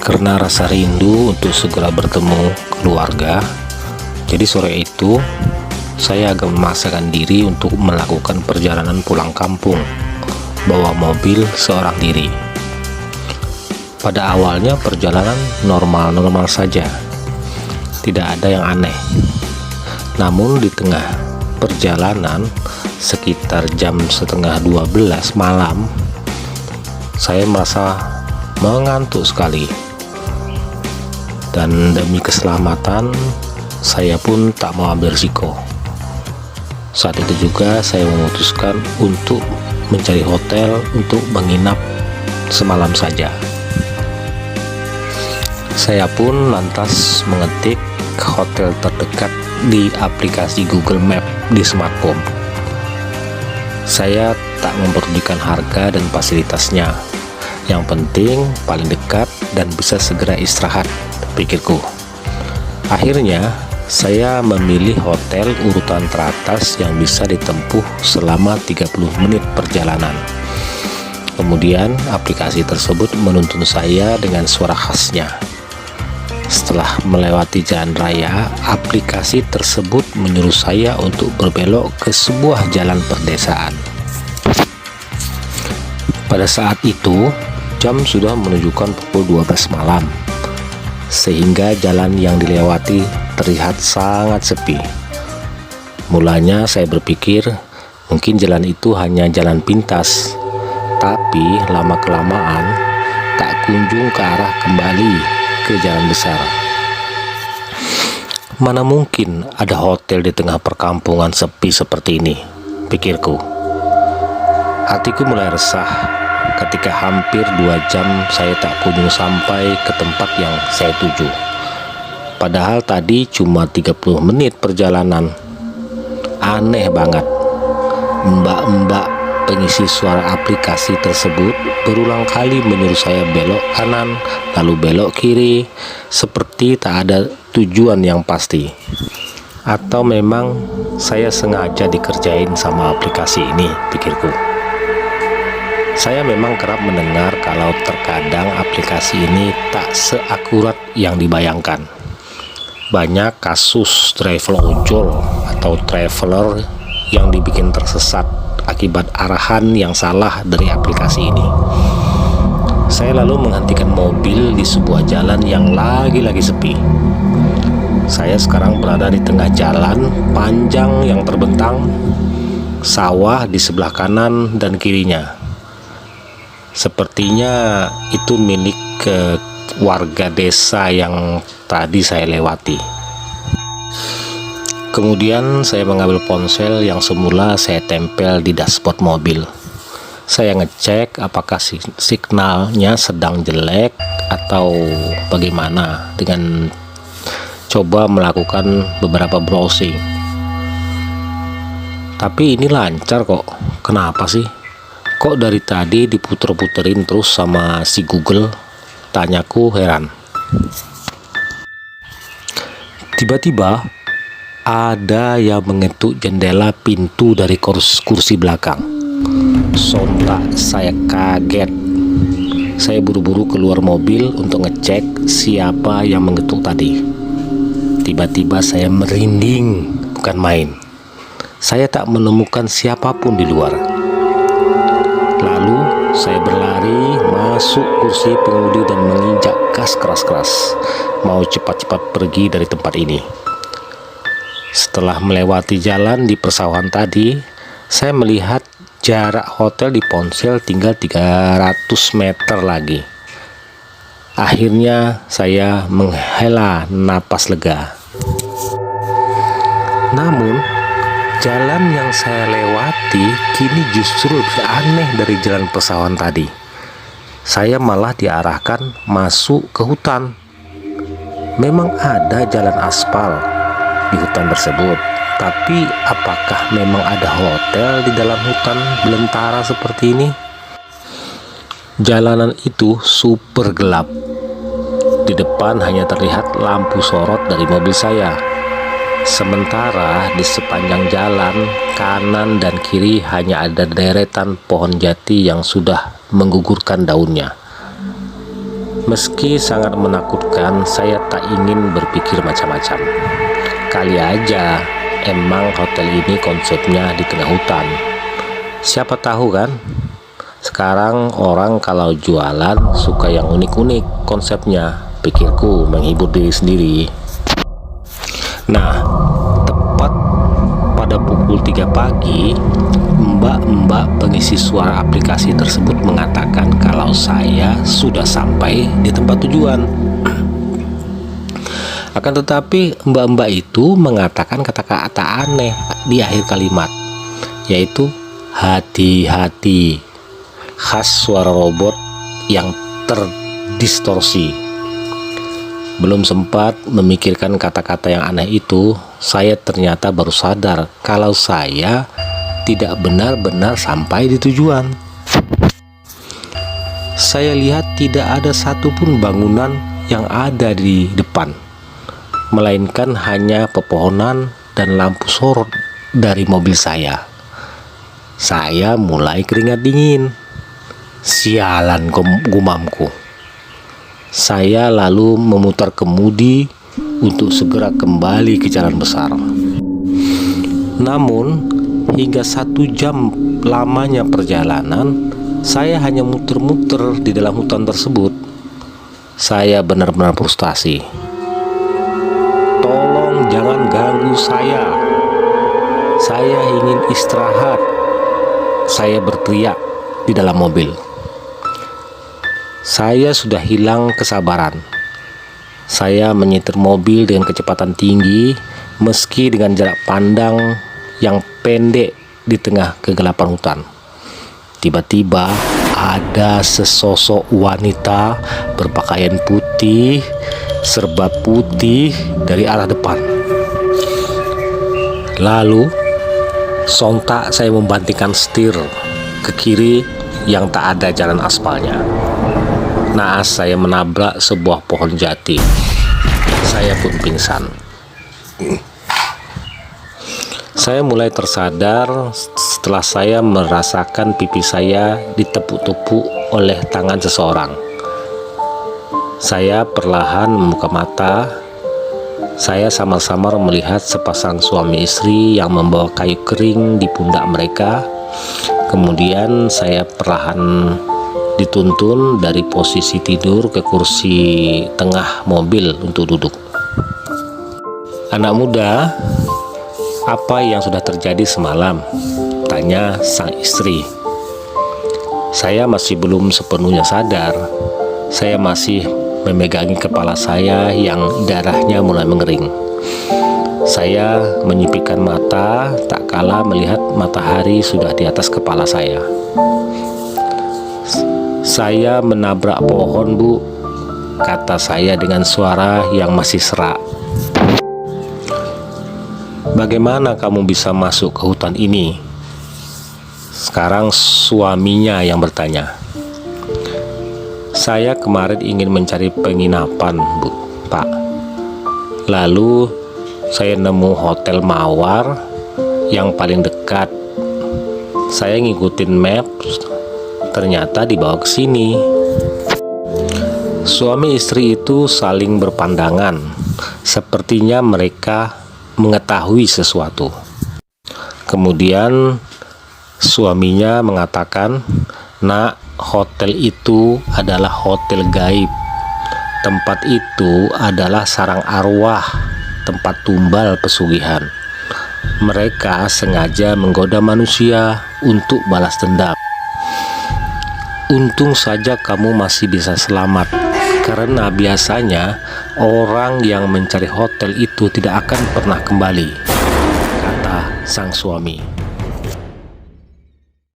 Karena rasa rindu untuk segera bertemu keluarga, jadi sore itu saya agak memaksakan diri untuk melakukan perjalanan pulang kampung bawa mobil seorang diri. Pada awalnya perjalanan normal-normal saja, tidak ada yang aneh. Namun di tengah perjalanan sekitar jam setengah 12 malam, saya merasa mengantuk sekali. Dan demi keselamatan, saya pun tak mau ambil risiko. Saat itu juga saya memutuskan untuk mencari hotel untuk menginap semalam saja. Saya pun lantas mengetik hotel terdekat di aplikasi Google Map di smartphone. Saya tak memperdulikan harga dan fasilitasnya. Yang penting paling dekat dan bisa segera istirahat, pikirku. Akhirnya saya memilih hotel urutan teratas yang bisa ditempuh selama 30 menit perjalanan. Kemudian aplikasi tersebut menuntun saya dengan suara khasnya. Setelah melewati jalan raya, aplikasi tersebut menyuruh saya untuk berbelok ke sebuah jalan perdesaan. Pada saat itu, jam sudah menunjukkan pukul 12 malam, sehingga jalan yang dilewati terlihat sangat sepi. Mulanya saya berpikir mungkin jalan itu hanya jalan pintas, tapi lama-kelamaan tak kunjung ke arah kembali ke jalan besar. Mana mungkin ada hotel di tengah perkampungan sepi seperti ini, pikirku. Hatiku mulai resah ketika hampir 2 jam saya tak kunjung sampai ke tempat yang saya tuju. Padahal tadi cuma 30 menit perjalanan. Aneh banget. Mbak-mbak pengisi suara aplikasi tersebut berulang kali menyuruh saya belok kanan, lalu belok kiri, seperti tak ada tujuan yang pasti. Atau memang saya sengaja dikerjain sama aplikasi ini, pikirku. Saya memang kerap mendengar kalau terkadang aplikasi ini tak seakurat yang dibayangkan. Banyak kasus travel ojol atau traveler yang dibikin tersesat akibat arahan yang salah dari aplikasi ini. Saya lalu menghentikan mobil di sebuah jalan yang lagi-lagi sepi. Saya sekarang berada di tengah jalan panjang yang terbentang, sawah di sebelah kanan dan kirinya. Sepertinya itu milik warga desa yang tadi saya lewati. Kemudian saya mengambil ponsel yang semula saya tempel di dashboard mobil. Saya ngecek apakah signalnya sedang jelek atau bagaimana dengan coba melakukan beberapa browsing. Tapi ini lancar kok. Kenapa sih? Kok dari tadi diputer-puterin terus sama si Google? Tanyaku heran. Tiba-tiba ada yang mengetuk jendela pintu dari kursi belakang. Sontak saya kaget. Saya buru-buru keluar mobil untuk ngecek siapa yang mengetuk tadi. Tiba-tiba saya merinding, bukan main. Saya tak menemukan siapapun di luar. Lalu saya berlari masuk kursi pengemudi dan menginjak gas keras-keras, mau cepat-cepat pergi dari tempat ini. Setelah melewati jalan di persawahan tadi, saya melihat jarak hotel di ponsel tinggal 300 meter lagi. Akhirnya saya menghela napas lega. Namun jalan yang saya lewati kini justru lebih aneh dari jalan persawahan tadi. Saya malah diarahkan masuk ke hutan. Memang ada jalan aspal di hutan tersebut, tapi apakah memang ada hotel di dalam hutan belantara seperti ini? Jalanan itu super gelap. Di depan hanya terlihat lampu sorot dari mobil saya. Sementara di sepanjang jalan kanan dan kiri hanya ada deretan pohon jati yang sudah menggugurkan daunnya. Meski sangat menakutkan, saya tak ingin berpikir macam-macam. Kali aja emang hotel ini konsepnya di tengah hutan. Siapa tahu kan? Sekarang orang kalau jualan suka yang unik-unik konsepnya, pikirku menghibur diri sendiri. Nah, tepat pada pukul 3 pagi, mbak-mbak pengisi suara aplikasi tersebut mengatakan kalau saya sudah sampai di tempat tujuan. Akan tetapi mbak-mbak itu mengatakan kata-kata aneh di akhir kalimat, yaitu hati-hati, khas suara robot yang terdistorsi. Belum sempat memikirkan kata-kata yang aneh itu, saya ternyata baru sadar kalau saya tidak benar-benar sampai di tujuan. Saya lihat tidak ada satupun bangunan yang ada di depan, melainkan hanya pepohonan dan lampu sorot dari mobil saya. Saya mulai keringat dingin. Sialan, gumamku. Saya lalu memutar kemudi untuk segera kembali ke jalan besar. Namun, hingga 1 jam lamanya perjalanan, saya hanya muter-muter di dalam hutan tersebut. Saya benar-benar frustasi. Tolong jangan ganggu saya. Saya ingin istirahat. Saya berteriak di dalam mobil. Saya sudah hilang kesabaran. Saya menyetir mobil dengan kecepatan tinggi, meski dengan jarak pandang yang pendek di tengah kegelapan hutan. Tiba-tiba ada sesosok wanita berpakaian putih, serba putih dari arah depan. Lalu, sontak saya membantingkan setir ke kiri yang tak ada jalan aspalnya. Naas saya menabrak sebuah pohon jati. Saya pun pingsan. Saya mulai tersadar setelah saya merasakan pipi saya ditepuk-tepuk oleh tangan seseorang. Saya perlahan membuka mata. Saya samar-samar melihat sepasang suami istri yang membawa kayu kering di pundak mereka. Kemudian saya perlahan dituntun dari posisi tidur ke kursi tengah mobil untuk duduk. Anak muda, apa yang sudah terjadi semalam? Tanya sang istri. Saya masih belum sepenuhnya sadar. Saya masih memegangi kepala saya yang darahnya mulai mengering. Saya menyipitkan mata tak kala melihat matahari sudah di atas kepala saya. Saya menabrak pohon, Bu, kata saya dengan suara yang masih serak. Bagaimana kamu bisa masuk ke hutan ini? Sekarang suaminya yang bertanya. Saya kemarin ingin mencari penginapan, Bu, Pak. Lalu saya nemu hotel mawar yang paling dekat. Saya ngikutin map, ternyata dibawa ke sini. Suami istri itu saling berpandangan. Sepertinya mereka mengetahui sesuatu. Kemudian suaminya mengatakan, "Nak, hotel itu adalah hotel gaib. Tempat itu adalah sarang arwah, tempat tumbal pesugihan. Mereka sengaja menggoda manusia untuk balas dendam. Untung saja kamu masih bisa selamat, karena biasanya orang yang mencari hotel itu tidak akan pernah kembali," kata sang suami.